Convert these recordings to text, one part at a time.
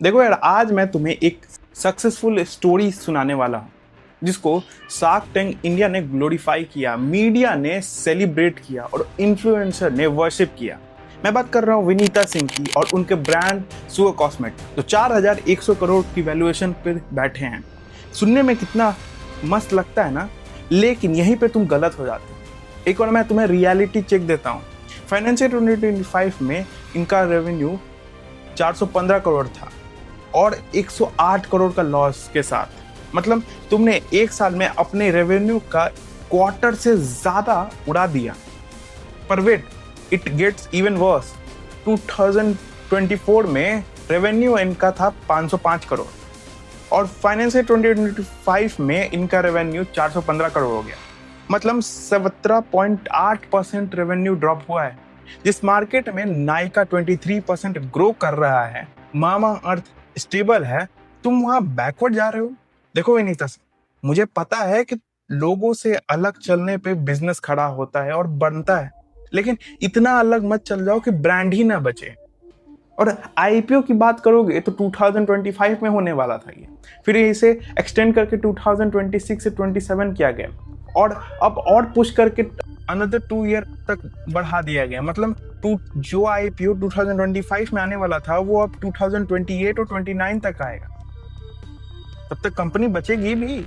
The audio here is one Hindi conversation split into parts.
देखो यार, आज मैं तुम्हें एक सक्सेसफुल स्टोरी सुनाने वाला हूँ जिसको शार्क टैंक इंडिया ने ग्लोरीफाई किया, मीडिया ने सेलिब्रेट किया और इन्फ्लुएंसर ने वर्शिप किया। मैं बात कर रहा हूँ विनीता सिंह की और उनके ब्रांड सुगर कॉस्मेटिक, जो 4100 करोड़ की वैल्यूएशन पर बैठे हैं। सुनने में कितना मस्त लगता है ना, लेकिन यहीं पे तुम गलत हो जाते हो। एक और मैं तुम्हें रियलिटी चेक देता हूँ। फाइनेंशियल 2025 में इनका रेवेन्यू 415 करोड़ था और 108 करोड़ का लॉस के साथ। मतलब तुमने एक साल में अपने रेवेन्यू का क्वार्टर से ज्यादा उड़ा दिया। पर wait, it gets even worse. 2024 में रेवेन्यू इनका था 505 करोड़ और फाइनेंशियल 2025 में इनका रेवेन्यू 415 करोड़ हो गया। मतलब 17.8% रेवेन्यू ड्रॉप हुआ है। जिस मार्केट में नाइका 23% ग्रो कर रहा है, मामा अर्थ स्टेबल है, तुम वहां बैकवर्ड जा रहे हो। देखो विनीता, मुझे पता है कि लोगों से अलग चलने पे बिजनेस खड़ा होता है और बनता है, लेकिन इतना अलग मत चल जाओ कि ब्रांड ही ना बचे। और आईपीओ की बात करोगे तो 2025 में होने वाला था ये, फिर इसे एक्सटेंड करके 2026 से 27 किया गया और अब और पुश करके अनदर 2 ईयर तक बढ़ा दिया गया। मतलब जो आईपीओ 2025 में आने वाला था वो अब 2028 और 29 तक आएगा। तब तक कंपनी बचेगी भी।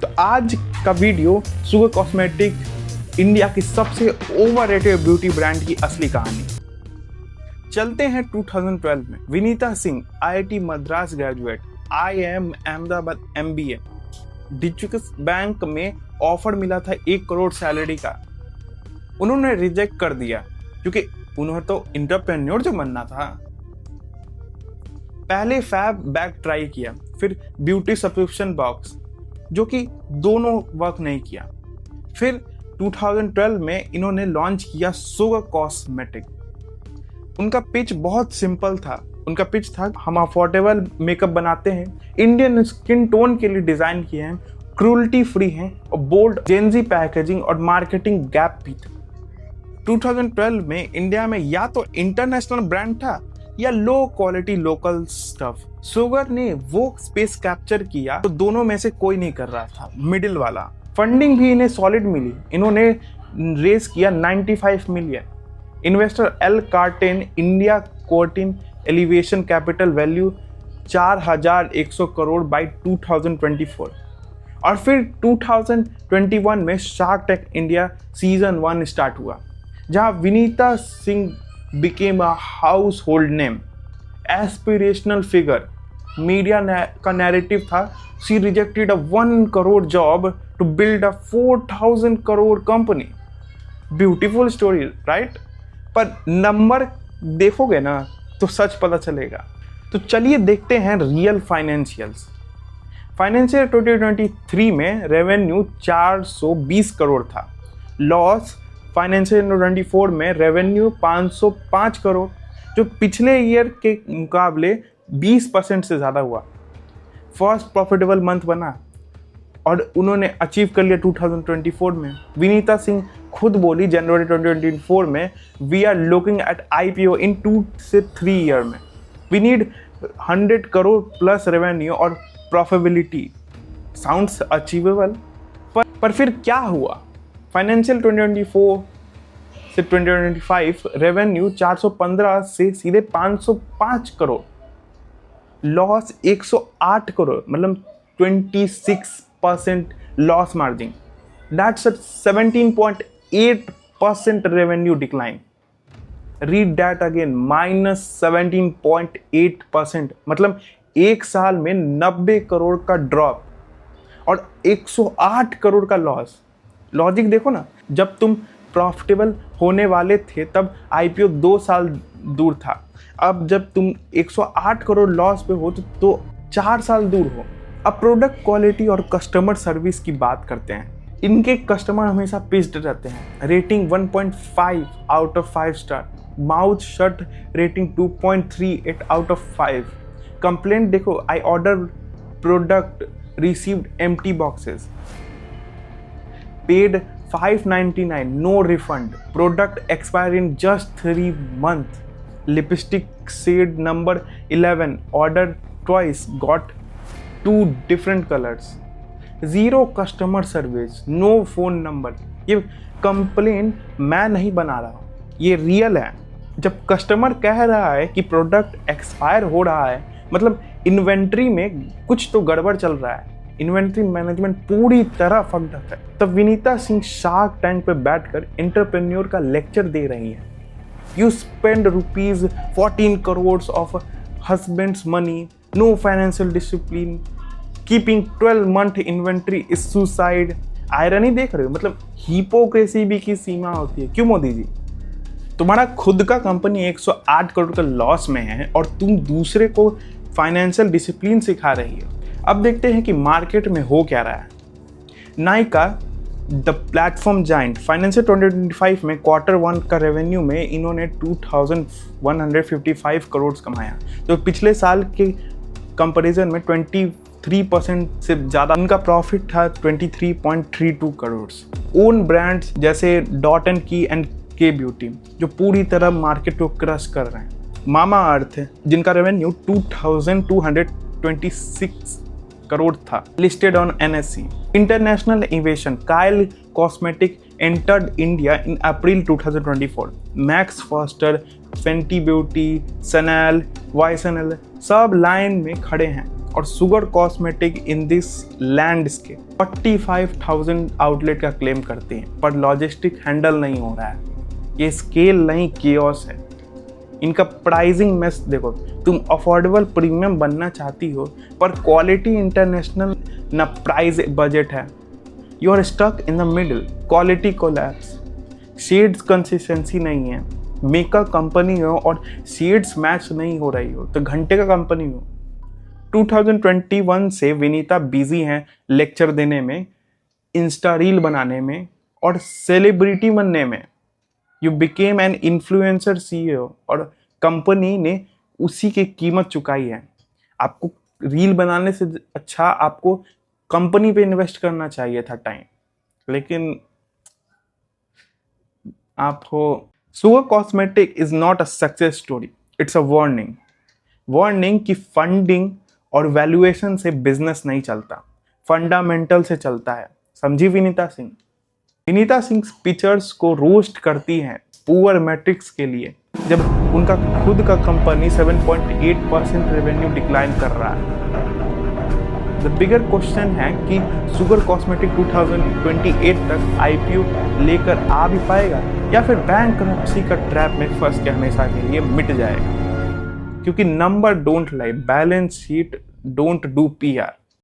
तो आज का वीडियो सुगर कॉस्मेटिक इंडिया की सबसे ओवररेटेड ब्यूटी ब्रांड की असली कहानी। चलते हैं 2012 में। Vinita Singh IIT Madras graduate, IIM Ahmedabad MBA, digital bank में ऑफर मिला था 1 करोड़ सैलरी का। उन्होंने रिजेक्ट कर दिया क्योंकि उन्हें तो एंटरप्रेन्योर जो बनना था। पहले फैब बैग ट्राई किया, फिर ब्यूटी सब्सक्रिप्शन बॉक्स, जो कि दोनों वर्क नहीं किया। फिर 2012 में इन्होंने लॉन्च किया सुगर कॉस्मेटिक। उनका पिच बहुत सिंपल था। उनका पिच था, हम अफोर्डेबल मेकअप बनाते हैं, इंडियन स्किन टोन के लिए डिजाइन किए हैं, क्रूल्टी फ्री हैं और बोल्ड जेंजी पैकेजिंग और मार्केटिंग गैप भी था। 2012 में इंडिया में या तो इंटरनेशनल ब्रांड था या low quality local stuff. Sugar ने वो स्पेस कैप्चर किया तो दोनों में से कोई नहीं कर रहा था, मिडिल वाला। फंडिंग भी इन्हें सॉलिड मिली। इन्होंने रेस किया 95 million. Investor L Catterton India कोर्टिन एलिवेशन कैपिटल वैल्यू 4100 करोड़ बाय 2024। और फिर 2021 में Shark Tank India season 1 start हुआ, जहां Vineeta Singh became a household name, aspirational figure. Media का नैरेटिव था, she rejected a 1 crore job to build a 4000 crore company. Beautiful story, right? पर नंबर देखोगे ना तो सच पता चलेगा। तो चलिए देखते हैं रियल फाइनेंशियल्स। फाइनेंशियल 2023 में रेवेन्यू 420 करोड़ था। लॉस फाइनेंशियल 2024 में रेवेन्यू 505 करोड़, जो पिछले ईयर के मुकाबले 20% से ज़्यादा हुआ। फर्स्ट प्रॉफिटेबल मंथ बना और उन्होंने अचीव कर लिया 2024 में। विनीता सिंह खुद बोली जनवरी 2024 में, we are looking at IPO in 2 से 3 ईयर में। We need 100 crore plus revenue और प्रॉफिटेबिलिटी। Sounds achievable. पर फिर क्या हुआ? फाइनेंशियल 2024 से 2025 रेवेन्यू 415 से सीधे 505 करोड़, लॉस 108 करोड़, मतलब 26% loss margin. That's 17.8% revenue decline. Read that again, -17.8%। मतलब एक साल में 90 करोड़ का ड्रॉप और 108 करोड़ का लॉस। लॉजिक देखो ना, जब तुम प्रॉफिटेबल होने वाले थे तब IPO 2 साल दूर था। अब जब तुम 108 करोड़ लॉस पे हो तो 4 साल दूर हो। अब प्रोडक्ट क्वालिटी और कस्टमर सर्विस की बात करते हैं। इनके कस्टमर हमेशा पिस्ड रहते हैं। Rating 1.5 out of 5 star. MouthShut rating 2.38 out of 5। Complaint देखो, I order product received empty boxes. Paid 599, no refund, product expire in just 3 months। Lipstick shade number 11 order twice got 2 different colours, 0 customer service, no phone number. ये कंप्लेन मैं नहीं बना रहा हूँ, ये रियल है। जब कस्टमर कह रहा है कि प्रोडक्ट एक्सपायर हो रहा है, मतलब इन्वेंट्री में कुछ तो गड़बड़ चल रहा है, इन्वेंट्री मैनेजमेंट पूरी तरह फक्ड अप है। तब विनीता सिंह शार्क टैंक पे बैठकर एंटरप्रेन्योर का लेक्चर दे रही हैं। You spend ₹14 crore of husband's money, no financial discipline, keeping 12 month inventory is suicide. Irony देख रहे हो, मतलब हिपोक्रेसी भी की सीमा होती है। क्यों मोदी जी, तुम्हारा खुद का कंपनी 108 करोड़ का लॉस में है और तुम दूसरे को फाइनेंशियल डिसिप्लिन सिखा रही हो। अब देखते हैं कि मार्केट में हो क्या रहा है। Nykaa the platform giant financial 2025 में Q1 का रेवेन्यू में इन्होंने 2155 करोड़ कमाया, जो पिछले साल के कंपैरिजन में 23% से ज़्यादा इनका प्रॉफिट था, 23.32 करोड़। ओन ब्रांड्स जैसे डॉट एंड के ब्यूटी जो पूरी तरह मार्केट को क्रश कर रहे हैं। मामा अर्थ जिनका रेवेन्यू 2226 करोड़ था, listed on NSE। International innovation Kylie cosmetic entered India in April 2024। Max Factor, Fenty Beauty, Chanel, वाइसनल सब लाइन में खड़े हैं और Sugar cosmetic in this landscape 45,000 outlet का क्लेम करते हैं, पर लॉजिस्टिक हैंडल नहीं हो रहा है। ये स्केल नहीं, केओस है। इनका प्राइसिंग में देखो, तुम अफोर्डेबल प्रीमियम बनना चाहती हो पर क्वालिटी इंटरनेशनल ना प्राइस बजट है। You are stuck in the middle, quality collapse, shades consistency नहीं है। मेकअप कंपनी हो और शेड्स मैच नहीं हो रही हो तो घंटे का कंपनी हो। 2021 से विनीता बिजी हैं लेक्चर देने में, इंस्टा रील बनाने में और सेलिब्रिटी बनने में। You became an influencer CEO और कंपनी ने उसी की कीमत चुकाई है। आपको रील बनाने से अच्छा आपको कंपनी पे इन्वेस्ट करना चाहिए था टाइम, लेकिन आपको sugar cosmetic is not a success story, it's a warning कि फंडिंग और वैल्यूएशन से बिजनेस नहीं चलता, फंडामेंटल से चलता है। समझी विनीता सिंह? विनीता सिंह पिक्चर्स को रोस्ट करती हैं पुअर मैट्रिक्स के लिए, जब उनका खुद का कंपनी 7.8% रेवेन्यू डिक्लाइन कर रहा है। द बिगर क्वेश्चन है कि सुगर कॉस्मेटिक 2028 तक IPO लेकर आ भी पाएगा या फिर बैंकरप्सी का ट्रैप में फंस के हमेशा के लिए मिट जाएगा। क्योंकि number don't lie, balance sheet don't do PR।